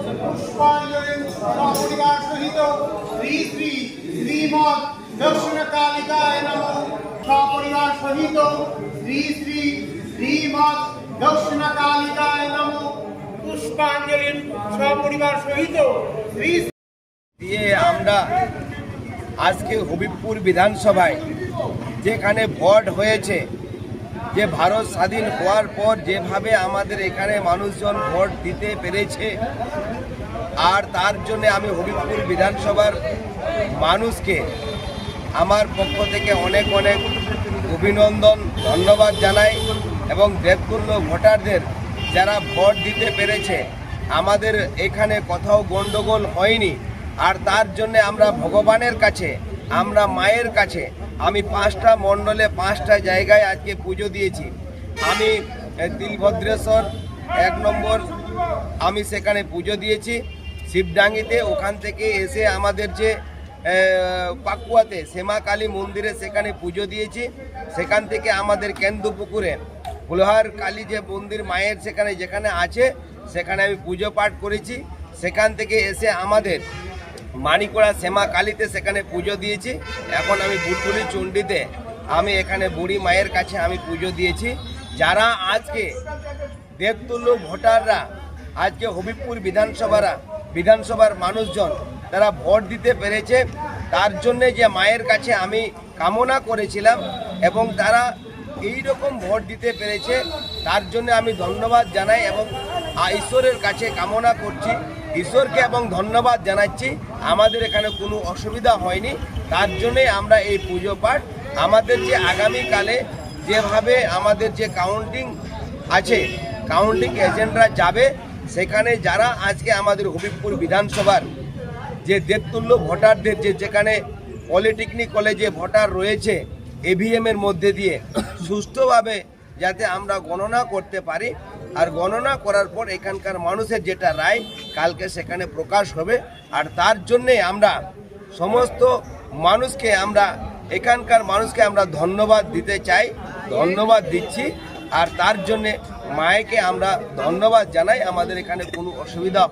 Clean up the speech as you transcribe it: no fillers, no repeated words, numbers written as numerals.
পুষ্পাঞ্জলি পরিবার সহিত শ্রী শ্রী শ্রীমৎ দক্ষিণ কালিকায় নমঃ। সপরিবার সহিত শ্রী শ্রী শ্রীমৎ দক্ষিণ কালিকায় নমঃ। পুষ্পাঞ্জলি সপরিবার সহিত শ্রী দিয়ে আমরা আজকে হবিবপুর বিধানসভায় যেখানে ভোট হয়েছে, যে ভারত স্বাধীন হওয়ার পর যেভাবে আমাদের এখানে মানুষজন ভোট দিতে পেরেছে, আর তার জন্য আমি হবিবপুর বিধানসভার মানুষকে আমার পক্ষ থেকে অনেক অনেক অভিনন্দন ধন্যবাদ জানাই এবং দেবতুল্য ভোটারদের যারা ভোট দিতে পেরেছে। আমাদের এখানে কোথাও গণ্ডগোল হয়নি, আর তার জন্য আমরা ভগবানের কাছে, আমরা মায়ের কাছে, আমি 5টা মণ্ডলে 5টা জায়গায় আজকে পুজো দিয়েছি। আমি তিলভদ্রেশ্বর 1 নম্বর আমি সেখানে পুজো দিয়েছি শিবডাঙ্গিতে। ওখান থেকে এসে আমাদের যে পাকুয়াতে শ্যামা কালী মন্দিরে সেখানে পুজো দিয়েছি। সেখান থেকে আমাদের কেন্দুপুকুরে ফুলহার কালী যে মন্দির মায়ের সেখানে যেখানে আছে সেখানে আমি পুজো পাঠ করেছি। সেখান থেকে এসে আমাদের মানিকোড়া শ্যামা কালীতে সেখানে পুজো দিয়েছি। এখন আমি বুটবুলি চণ্ডীতে আমি এখানে বুড়ি মায়ের কাছে আমি পুজো দিয়েছি। যারা আজকে দেবতুল্য ভোটাররা আজকে হবিবপুর বিধানসভার মানুষজন তারা ভোট দিতে পেরেছে, তার জন্যে যে মায়ের কাছে আমি কামনা করেছিলাম এবং তারা এই রকম ভোট দিতে পেরেছে, তার জন্য আমি ধন্যবাদ জানাই এবং ঈশ্বরের কাছে কামনা করছি, ঈশ্বরকে এবং ধন্যবাদ জানাচ্ছি। আমাদের এখানে কোনো অসুবিধা হয়নি, তার জন্যে আমরা এই পুজো পাঠ আমাদের যে আগামীকালে যেভাবে আমাদের যে কাউন্টিং আছে, কাউন্টিং এজেন্টরা যাবে সেখানে যারা আজকে আমাদের হবিবপুর বিধানসভার যে দেবতুল্য ভোটারদের যেখানে পলিটেকনিক কলেজে ভোটার রয়েছে EVM-এর মধ্যে দিয়ে সুষ্ঠুভাবে যাতে আমরা গণনা করতে পারি, আর গণনা করার পর এখানকার মানুষের যেটা রায় কালকে সেখানে প্রকাশ হবে। আর তার জন্যে আমরা সমস্ত মানুষকে, আমরা এখানকার মানুষকে আমরা ধন্যবাদ দিতে চাই, ধন্যবাদ দিচ্ছি। আর তার জন্যে মায়েকে আমরা ধন্যবাদ জানাই। আমাদের এখানে কোনো অসুবিধা